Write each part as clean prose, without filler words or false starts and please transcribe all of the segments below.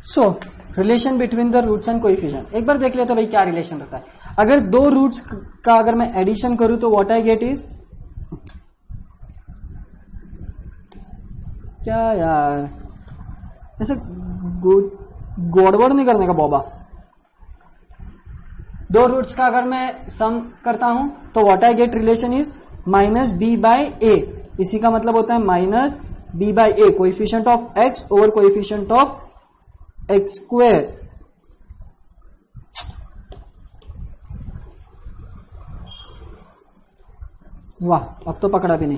So relation between the roots and coefficient, एक बार देख लेते भाई क्या रिलेशन रहता है। अगर दो रूट्स का अगर मैं एडिशन करूं तो व्हाट आई गेट इज, क्या यार ऐसे गड़बड़ नहीं करने का बॉबा। दो रूट्स का अगर मैं सम करता हूं तो what I get relation is minus b by a. इसी का मतलब होता है minus b by a, coefficient of x over coefficient of x square. वाह, अब तो पकड़ा भी नहीं।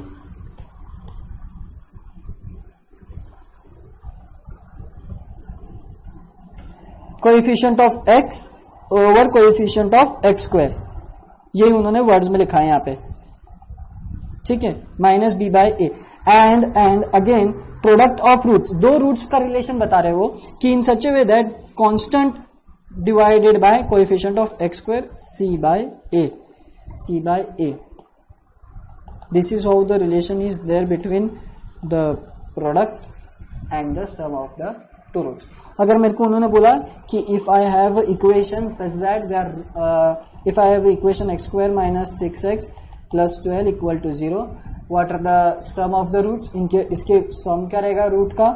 Coefficient of x over coefficient of x square, यही उन्होंने वर्ड्स में लिखा है यहां पे, ठीक है, minus b by a. And again product of roots, दो रूट्स का रिलेशन बता रहे हो कि in such a way that constant divided by coefficient of x square c by a. This is how the relation is there between the product and the sum of the two roots. अगर मेरे को उन्होंने बोला कि if I have equation such that they are, if I have equation x square minus 6x plus 12 equal to 0, what are the sum of the roots, इनके इसके सम क्या रहेगा रूट का,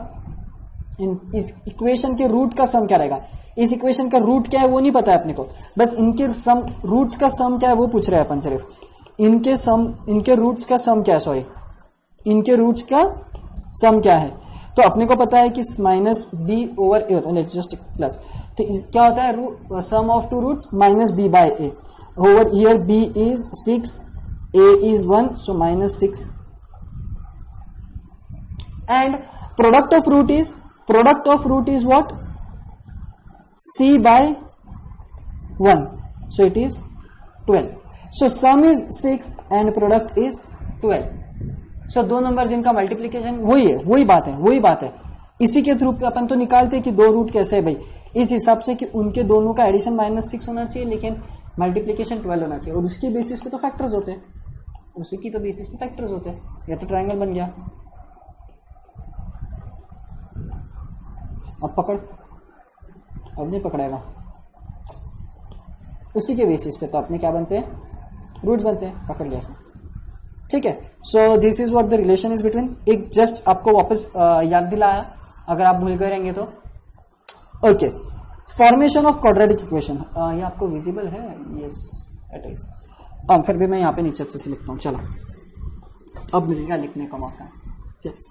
इस इक्वेशन के रूट का सम क्या रहेगा। इस इक्वेशन का रूट क्या है वो नहीं पता है अपने को, बस इनके सम रूट्स का सम क्या है वो पूछ रहे हैं अपन सिर्फ। इनके रूट्स का सम क्या है, सॉरी इनके रूट्स का सम क्या है, तो अपने को पता है कि माइनस बी ओवर ए होता है, लेट्स जस्ट प्लस, तो क्या होता है sum of two roots minus b by a, over here b is 6, a is 1, so minus 6, and product of root is what, c by 1, so it is 12, so sum is 6 and product is 12, so दो number जिनका multiplication वही बात है। इसी के through अपन तो निकालते हैं कि दो रूट कैसे है भाई, इस हिसाब से कि उनके दोनों का एडिशन -6 होना चाहिए लेकिन मल्टीप्लीकेशन 12 होना चाहिए, और उसकी बेसिस पे तो फैक्टर्स होते हैं, उसी की तो बेसिस पे फैक्टर्स होते हैं, या तो ट्रायंगल बन गया। अब पकड़, अब नहीं पकड़ेगा, उसी के बेसिस पे तो अपने क्या बनते हैं, रूट्स बनते हैं, पकड़ लिया इसने, ठीक है। सो this is what the relation is between, एक जस्ट आपको वापस याद दिलाया अगर आप भूल गए रहेंगे तो। Okay, formation of quadratic equation, ये आपको विजिबल है, यस इट इज, फिर भी मैं यहाँ पे नीचे अच्छे से लिखता हूँ, चलो अब मिलेगा लिखने का मौका। Yes,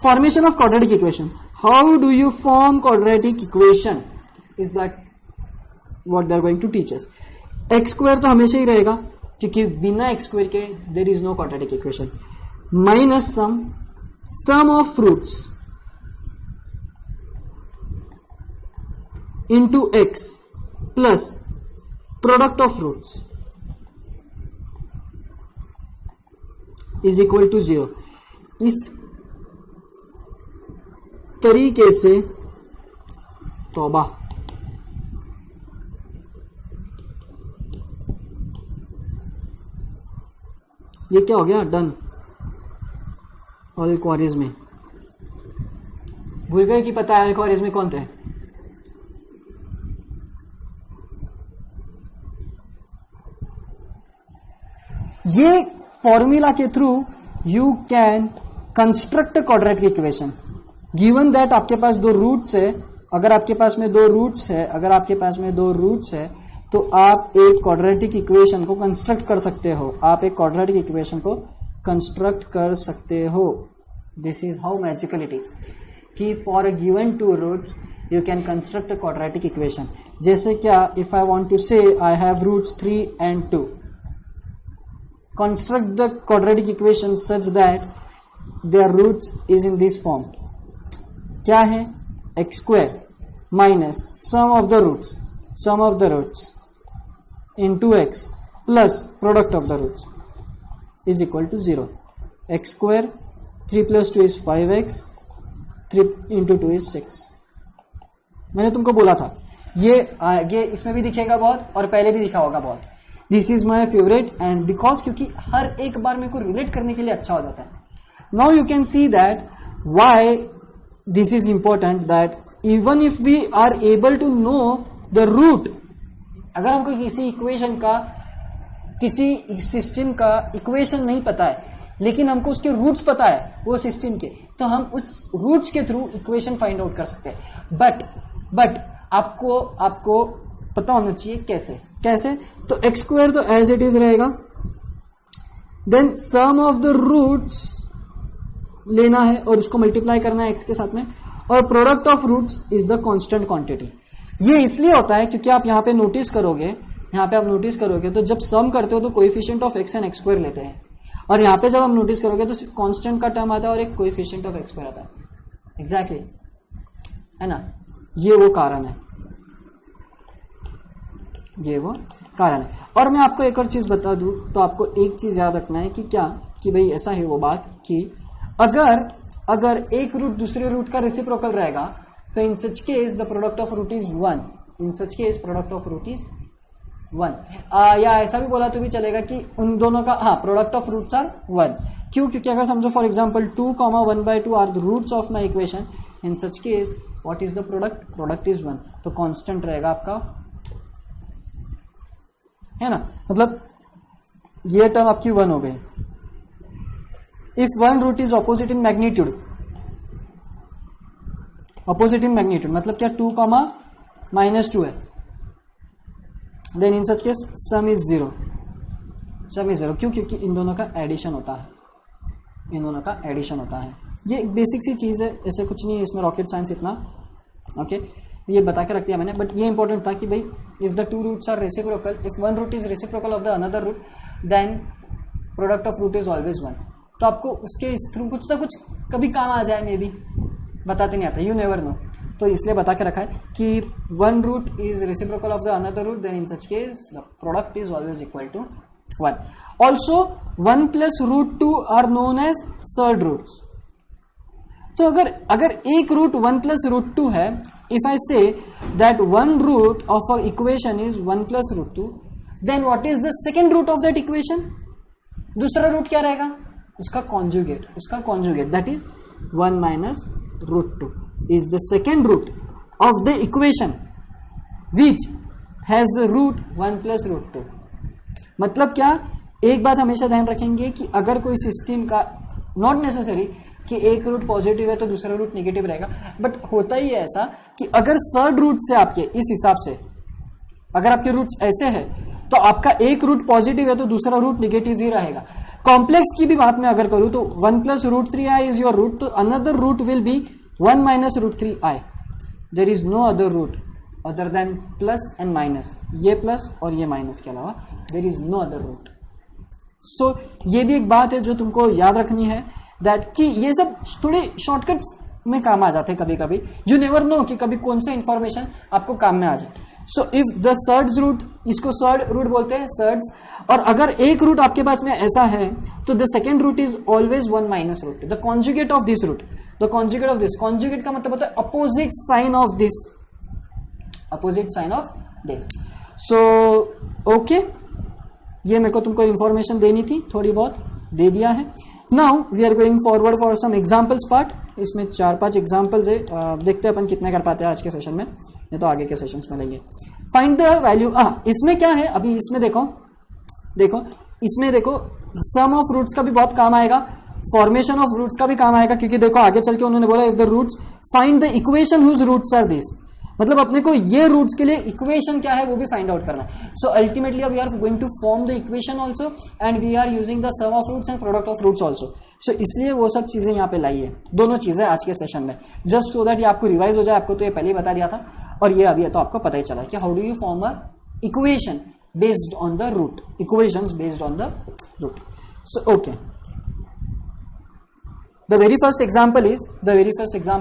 formation of quadratic equation, how do you form quadratic equation is that what they are going to teach us. X square तो हमेशा ही रहेगा क्योंकि बिना एक्स स्क्वायर के there is no quadratic equation, minus sum of roots into x plus product of roots is equal to 0। इस तरीके से तौबा, ये क्या हो गया, डन। और एल्गोरिथम भूल गए कि पता है एल्गोरिथम कौन थे, ये फॉर्मूला के through you can construct quadratic equation given that आपके पास दो रूट्स है। अगर आपके पास में दो रूट्स है तो आप एक क्वाड्रेटिक इक्वेशन को कंस्ट्रक्ट कर सकते हो। This is how magical it is कि for a given two roots you can construct a quadratic equation. जैसे क्या, if I want to say I have roots 3 and 2, construct the quadratic equation such that their roots is in this form. क्या है, x square minus sum of the roots into x plus product of the roots is equal to 0. x square 3 plus 2 is 5x, 3 into 2 is 6. मैंने तुमको बोला था ये आगे इसमें भी दिखेगा बहुत और पहले भी दिखा होगा बहुत। This is my favourite and because क्योंकि हर एक बार मेरे को रिलेट करने के लिए अच्छा हो जाता है। Now you can see that why this is important, that even if we are able to know the root, अगर हमको किसी इक्वेशन का, किसी सिस्टम का इक्वेशन नहीं पता है लेकिन हमको उसके रूट्स पता है वो सिस्टम के, तो हम उस रूट्स के थ्रू इक्वेशन फाइंड आउट कर सकते हैं। बट आपको पता होना चाहिए कैसे। तो एक्स स्क्वायर तो एज इट इज रहेगा, then sum of the roots लेना है और उसको मल्टीप्लाई करना है एक्स के साथ में, और product of roots is the constant quantity. ये इसलिए होता है क्योंकि आप यहाँ पे नोटिस करोगे तो जब सम करते हो तो coefficient of x and x square लेते हैं, और यहाँ पे जब हम नोटिस करोगे तो कांस्टेंट का टर्म आता है और एक कोएफिशिएंट ऑफ एक्स स्क्वायर आता है। एग्जैक्टली, है ना, ये वो कारण है। और मैं आपको एक और चीज बता दूं तो आपको एक चीज याद रखना है कि भाई ऐसा है वो बात कि अगर एक रूट दूसरे रूट का रेसिप्रोकल रहेगा तो in such case the product of root is 1, in such case product of root is 1, या ऐसा भी बोला तो भी चलेगा कि उन दोनों का प्रोडक्ट ऑफ रूट्स आर 1। क्यों? क्योंकि अगर समझो for example 2,1/2 are the roots of my equation, in such case what is the product is 1, तो कांस्टेंट रहेगा आपका, है ना, मतलब ये टर्म आपकी 1 हो गई। If one root is opposite in magnitude मतलब क्या 2,-2 है, then in such case sum is 0। क्यों? क्योंकि इन दोनों का एडिशन होता है। ये एक बेसिक सी चीज है, ऐसे कुछ नहीं है इसमें रॉकेट साइंस इतना, ओके ये बता के रख दिया मैंने, बट ये इंपॉर्टेंट था कि भाई if the two roots are reciprocal, if one root is reciprocal of the another root, then product of root is always 1। तो आपको उसके थ्रू कुछ ना कुछ कभी काम आ जाए, मे बी बताते नहीं आता, यू नेवर नो, तो इसलिए बता के रखा है कि one root is reciprocal of the another root, then in such case the product is always equal to 1। Also 1 + √2 are known as surd roots. तो अगर एक रूट 1 + √2 है, if I say that one root of a equation is 1 + √2, then what is the second root of that equation? दूसरा root क्या रहेगा? उसका conjugate, that is 1 - √2 is the second root of the equation which has the root 1 + √2। मतलब क्या, एक बात हमेशा ध्यान रखेंगे कि अगर कोई सिस्टम का, नॉट नेसेसरी कि एक रूट पॉजिटिव है तो दूसरा रूट नेगेटिव रहेगा, बट होता ही है ऐसा कि अगर सर्ड रूट से आपके इस हिसाब से अगर आपके रूट्स ऐसे हैं तो आपका एक रूट पॉजिटिव है तो दूसरा रूट नेगेटिव ही रहेगा। कॉम्प्लेक्स की भी बात मैं अगर करूं तो 1 + √3i इज योर रूट, तो another root will be 1 - √3i। There is no other root other than plus and minus, ये प्लस और ये माइनस के अलावा there is no other root. So ये भी एक बात है जो तुमको याद रखनी है, दैट कि ये सब थोड़े शॉर्टकट्स में काम आ जाते हैं कभी कभी, यू नेवर नो कि कभी कौन सा इंफॉर्मेशन आपको काम में आ जाए। So if the surds root, इसको सर्ड रूट बोलते हैं, सर्ड्स, और अगर एक रूट आपके पास में ऐसा है तो the second root is always 1 - √2, the conjugate of this root, the conjugate of this, conjugate का मतलब होता है opposite sign of this, so okay, ये मेरे को तुमको इंफॉर्मेशन देनी थी, थोड़ी बहुत दे दिया है। Now we are going forward for some examples part, इसमें 4-5 एग्जाम्पल्स है, देखते हैं अपन कितने कर पाते हैं आज के सेशन में, ये तो आगे के सेशंस में लेंगे। फाइंड द वैल्यू, इसमें क्या है, अभी इसमें देखो इसमें देखो सम ऑफ रूट्स का भी बहुत काम आएगा, फॉर्मेशन ऑफ रूट्स का भी काम आएगा, क्योंकि देखो आगे चल के उन्होंने बोला if the roots find the equation whose roots are this, मतलब अपने को ये रूट्स के लिए इक्वेशन क्या है वो भी फाइंड आउट करना है। So ultimately we are going to form the equation also and we are using the sum of roots and product of roots also. So इसलिए वो सब चीजें यहाँ पे लाई है, दोनों चीजें आज के सेशन में, जस्ट सो दैट ये आपको रिवाइज हो जाए। आपको तो ये पहले ही बता दिया था और ये अभी तो आपको पता ही चला कि how do you form a equation based on the root, equations based on the root. So okay, The very first example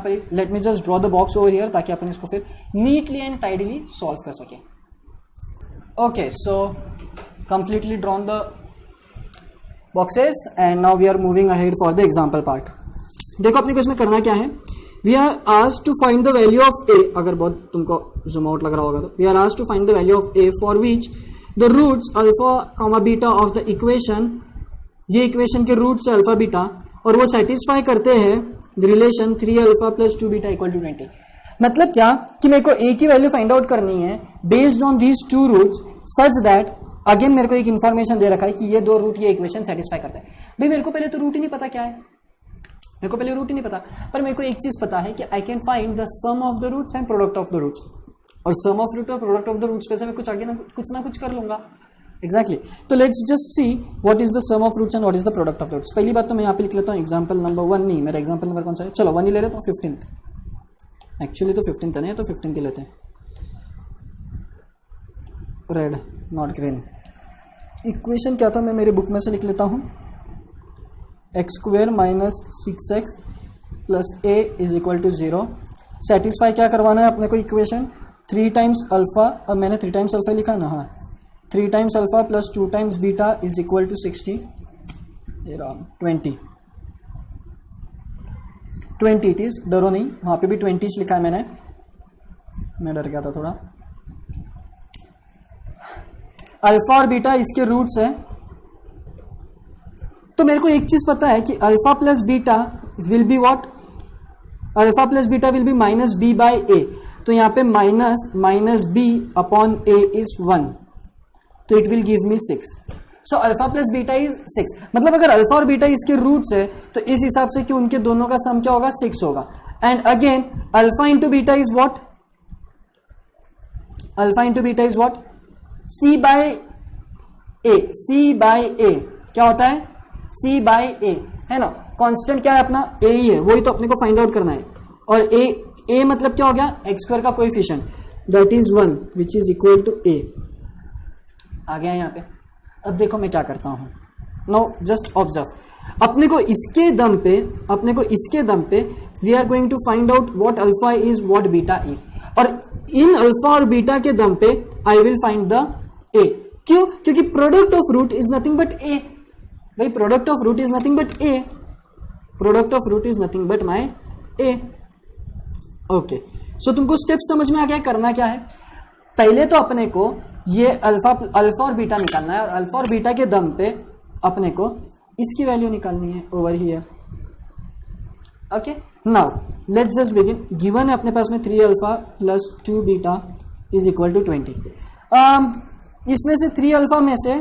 is, let me just draw the box over here ताकि अपन इसको फिर neatly and tidily solve कर सके। Okay, so completely drawn the boxes and now we are moving ahead for the example part। देखो अपने को इसमें करना क्या है, we are asked to find the value of a, अगर बहुत तुमको zoom out लग रहा होगा तो we are asked to find the value of a for which the roots alpha, beta of the equation, ये equation के roots है अल्फा बीटा और वो सेटिस्फाई करते हैं रिलेशन 3α + 2β = 20। मतलब क्या कि मेरे को a की वैल्यू फाइंड आउट करनी है based on these two roots such that, again मेरे को एक इंफॉर्मेशन दे रखा है कि ये दो रूट ये इक्वेशन सेटिस्फाई करता है। भाई मेरे को पहले तो रूट ही नहीं पता क्या है, मेरे को पहले रूट ही नहीं पता, पर मेरे को एक चीज पता है कि I can find the sum of the roots and product of the roots, और सम ऑफ रूट और प्रोडक्ट ऑफ द रूट्स पे से मैं कुछ आगे ना कुछ कर लूंगा। एग्जैक्टली तो let's just see what is the sum of roots and what is the product of the roots. पहली बात तो मैं यहाँ पे लिख लेता हूँ एग्जाम्पल नंबर 1, नहीं मेरा एग्जाम्पल नंबर कौन सा है, चलो 1 ही ले लेता हूँ, 15th एक्चुअली तो 15th है ना, तो 15th ही लेते हैं, रेड नॉट ग्रीन। इक्वेशन क्या था मैं मेरी बुक में से लिख लेता हूँ, x² minus 6x plus a is equal to 0। Satisfy क्या करवाना है अपने को इक्वेशन, 3 टाइम्स अल्फा, अब मैंने 3 टाइम्स अल्फा लिखा ना, हाँ 3 times alpha plus 2 times beta is equal to 60, 20 it is, डरो नहीं, वहां पे भी 20 लिखा है मैंने, मैं डर गया था थोड़ा। अल्फा और बीटा इसके रूट्स है, तो मेरे को एक चीज पता है कि alpha plus beta will be what, alpha plus beta will be minus b by a, तो यहां पे minus b upon a is 1, तो it will give me 6। So alpha plus beta is 6, मतलब अगर अल्फा और बीटा इसके roots है तो इस हिसाब से कि उनके दोनों का सम क्या होगा, 6 होगा। And again alpha into beta is what, alpha into beta is what, c by a, c by a क्या होता है, सी बाय ए है ना, कांस्टेंट क्या है अपना, ए ही है, वही तो अपने को फाइंड आउट करना है। और ए मतलब क्या हो गया, x² का coefficient that is 1 which is equal to a आ गया यहाँ पे। अब देखो मैं क्या करता हूं, नाउ जस्ट ऑब्जर्व, अपने को इसके दम पे we are going to find out what alpha is what beta is, और इन अल्फा और बीटा के दम पे I will find the a। क्यों, क्योंकि product of root is nothing but a, भाई product of root is nothing but a, product of root is nothing but my a। Okay, so तुमको step समझ में आ गया करना क्या है। पहले तो अपने को ये अल्फा और बीटा निकालना है, और अल्फा और बीटा के दम पे अपने को इसकी वैल्यू निकालनी है over here. Okay, now let's just begin. Given है अपने पास में 3 alpha plus 2 beta is equal to 20। इसमें से 3 अल्फा में से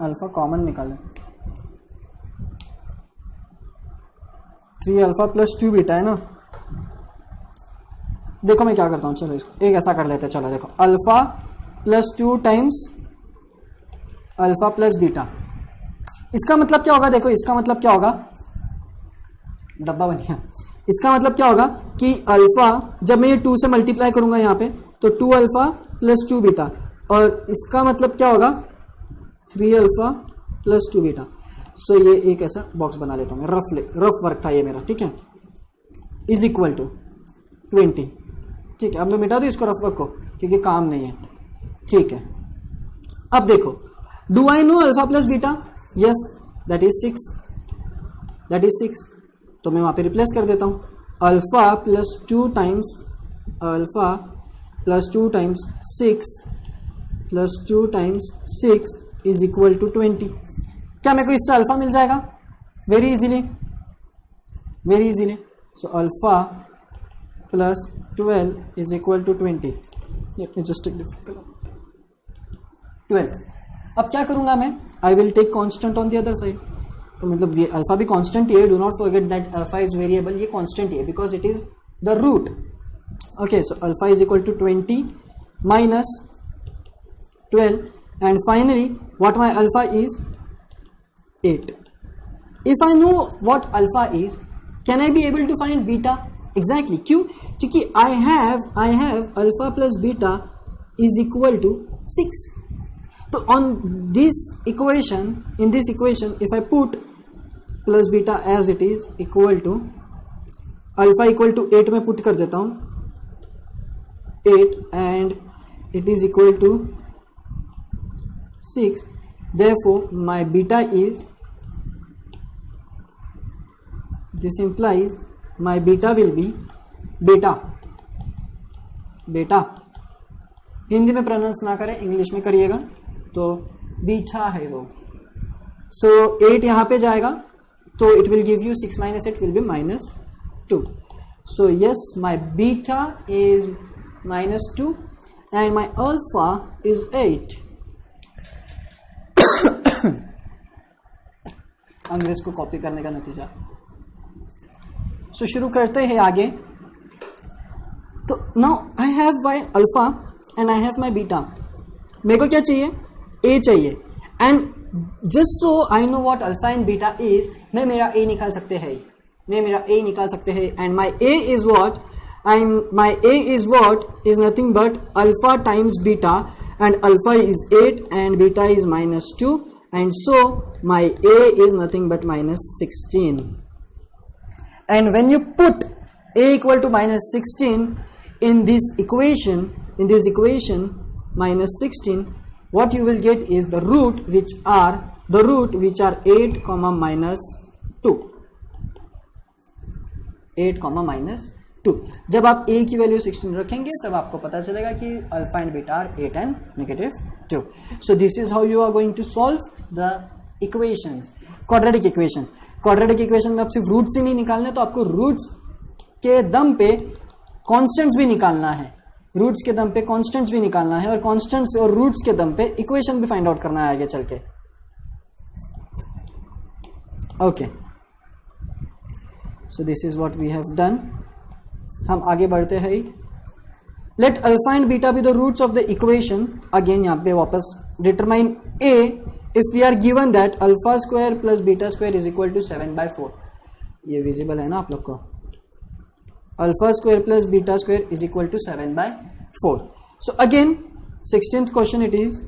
अल्फा कॉमन निकालें, 3 अल्फा प्लस 2 बीटा है ना। देखो मैं क्या करता हूं, चलो इसको एक ऐसा कर लेते हैं, चलो देखो alpha plus 2 times alpha plus beta, इसका मतलब क्या होगा, देखो इसका मतलब क्या होगा, डब्बा बन गया, इसका मतलब क्या होगा कि अल्फा जब मैं ये 2 से मल्टीप्लाई करूंगा यहाँ पे तो 2 अल्फा प्लस 2 बीटा, और इसका मतलब क्या होगा 3 अल्फा प्लस 2 बीटा। सो ये एक ऐसा बॉक्स बना लेता हूं मैं, रफ वर्क था ये मेरा, ठीक है, इज इक्वल टू 20। ठीक है, अब मैं मिटा दूं इसको रफ वर्क को क्योंकि काम नहीं है, ठीक है। अब देखो, do I know alpha plus beta, yes that is 6, तो मैं वहां पे रिप्लेस कर देता हूं, alpha plus 2 times 6 plus 2 times 6 is equal to 20। क्या मेरे को इससे अल्फा मिल जाएगा, very easily. So alpha plus 12 is equal to 20। Let me just take different colour 12। अब क्या करूंगा मैं, I will take constant on the other side, तो मतलब ये अल्फा भी कांस्टेंट है, do not forget that alpha is variable, ये कांस्टेंट है because it is the root. Okay, so alpha is equal to 20 minus 12 and finally what my alpha is 8. If I know what alpha is, can I be able to find beta? Exactly. क्यों, क्योंकि I have alpha plus beta is equal to 6. तो on this equation, in this equation, if I put plus beta as it is equal to alpha equal to 8 में put कर देता हूं 8 and it is equal to 6, therefore my beta is, this implies my beta will be beta Hindi में pronounce ना करें, English में करिएगा, तो बीटा है वो। सो 8 यहां पे जाएगा तो it will give you 6 minus 8 will be minus 2. So yes, my beta is minus 2 and my alpha is 8. अंग्रेज को कॉपी करने का नतीजा. So शुरू करते हैं आगे. तो now I have my alpha and I have my beta. मेरे को क्या चाहिए? A चाहिए. And just so I know what alpha and beta is, मैं मेरा A निकाल सकते हैं. And my A is what? My A is what? Is nothing but alpha times beta, and alpha is 8 and beta is minus 2, and so my A is nothing but minus 16. And when you put A equal to minus 16 in this equation minus 16, what you will get is the root which are 8 comma minus 2. 8 comma minus 2. जब आप a की value 16 रखेंगे तब आपको पता चलेगा कि alpha and beta are 8 and negative 2. So this is how you are going to solve the equations, quadratic equations. Quadratic equation में आप सिर्फ रूट्स ही नहीं निकालने, तो आपको रूट्स के दम पे कॉन्स्टेंट्स भी निकालना है. रूट्स के दम पे कॉन्स्टेंट्स भी निकालना है और कॉन्स्टेंट्स और रूट्स के दम पे इक्वेशन भी फाइंड आउट करना है आगे चल के. Okay, so this is what we have done. हम आगे बढ़ते हैं. Let alpha and beta be the roots of the equation. Again यहां पे वापस determine a if we are given that alpha square plus beta square is equal to 7/4. ये visible है ना आप लोग को? Alpha square plus beta square is equal to 7/4. So again 16th question it is.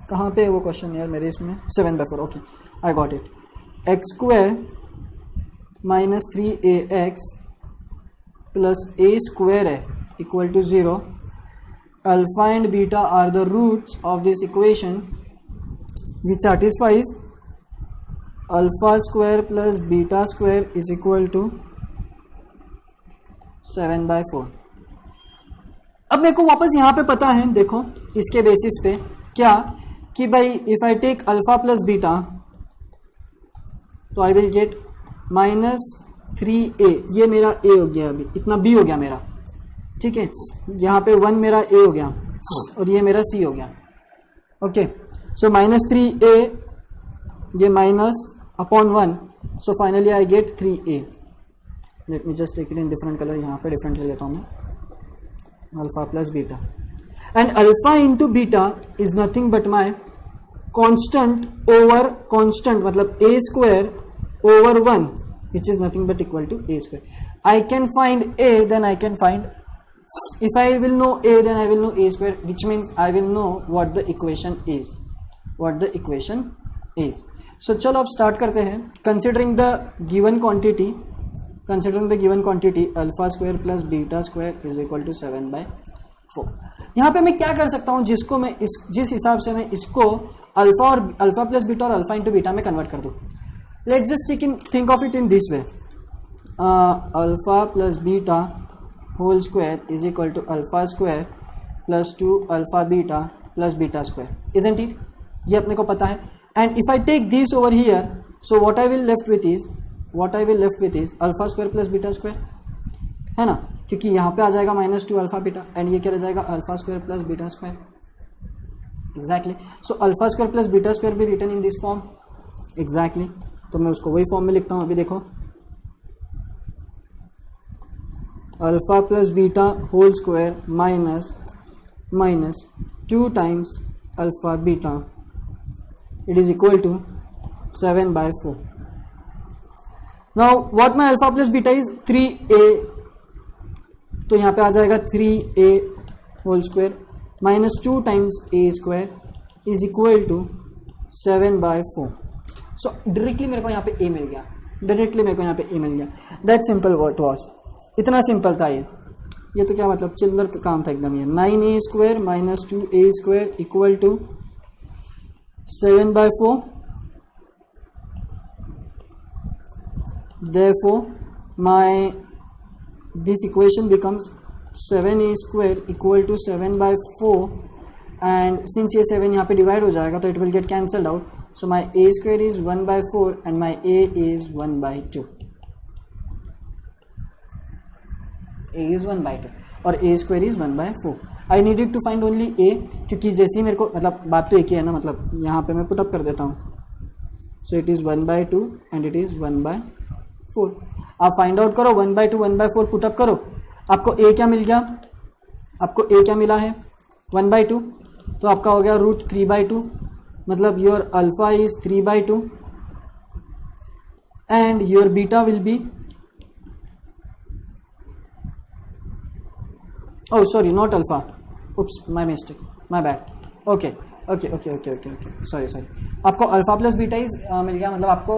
कहाँ पे है वो क्वेश्चन यार मेरे इसमें? 7/4. Okay, I got it. X square minus 3ax plus a square है equal to 0. Alpha and beta are the roots of this equation which satisfies alpha square plus beta square is equal to 7/4. अब मेरे को वापस यहां पे पता है, देखो इसके बेसिस पे क्या कि भाई if I take alpha plus beta तो I will get minus 3a. ये मेरा a हो गया, अभी इतना b हो गया मेरा, ठीक है. यहाँ पे 1 मेरा a हो गया और ये मेरा c हो गया. ओके, so minus 3a, ये minus upon 1, so finally I get 3a. Let me just take it in different color. यहाँ पे different ले लेता हूँ मैं. Alpha plus beta, and alpha into beta is nothing but my constant over constant, मतलब a square over 1, which is nothing but equal to a square. I can find a, then I can find, if I will know a, then I will know a square, which means I will know what the equation is. So चलो अब start करते हैं. Considering the given quantity alpha square plus beta square is equal to 7/4. यहाँ पे मैं क्या कर सकता हूँ, जिसको मैं जिस हिसाब से मैं इसको अल्फा प्लस बीटा और अल्फा इंटू बीटा में कन्वर्ट कर दूँ. Let's just think of it in this way. Alpha plus beta whole square is equal to alpha square plus 2 alpha beta plus beta square. Isn't it? ये अपने को पता है. And if I take this over here, so what I will left with is alpha square plus beta square, है ना, क्योंकि यहाँ पे आ जाएगा -2 अल्फा बीटा, एंड ये क्या रह जाएगा alpha square plus beta square. Exactly. So alpha square plus beta square भी written in this form. Exactly. तो मैं उसको वही फॉर्म में लिखता हूँ. अभी देखो, alpha plus beta whole square minus 2 times alpha beta, it is equal to 7/4. now what my alpha plus beta is 3a, तो यहाँ पे आ जाएगा 3a whole square minus 2 times a square is equal to 7/4. So directly मेरे को यहाँ पे a मिल गया. That simple what was. इतना सिंपल था ये तो क्या मतलब चिल्लर काम था एकदम. ये 9a square minus 2a square equal to 7/4. Therefore, this equation becomes 7a square equal to 7/4, and since ये 7 यहाँ पे डिवाइड हो जाएगा तो it will get cancelled out. So my a square is 1/4 and my a is 1/2. A is 1/2 और a square is 1/4. I needed to find only a, क्योंकि जैसे ही मेरे को, मतलब बात तो एक ही है ना, मतलब यहाँ पे मैं पुटअप कर देता हूँ. So it is 1/2 and it is 1/4. आप फाइंड आउट करो 1/2 1/4 पुटअप करो. आपको ए क्या मिल गया, आपको ए क्या मिला है 1/2, तो आपका हो गया √3/2. मतलब your alpha is 3/2 and your beta will B, oh sorry not alpha, oops my mistake, my bad. okay sorry. आपको अल्फा प्लस बीटा इज मिल गया, मतलब आपको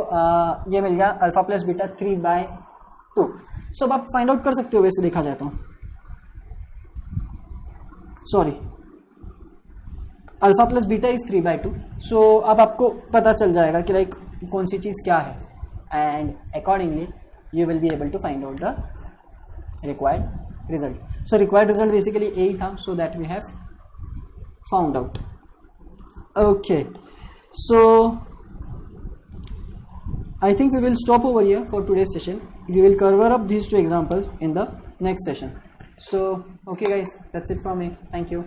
ये मिल गया अल्फा प्लस बीटा 3/2. सब आप फाइंड आउट कर सकते हो वैसे देखा जाए तो. Sorry, alpha plus beta is 3/2. सो अब आपको पता चल जाएगा कि लाइक कौन सी चीज़ क्या है, and accordingly you will be able to find out the required result. So required result basically A ही था, so that we have found out. Okay, so I think we will stop over here for today's session. We will cover up these two examples in the next session. So okay guys, that's it from me. Thank you.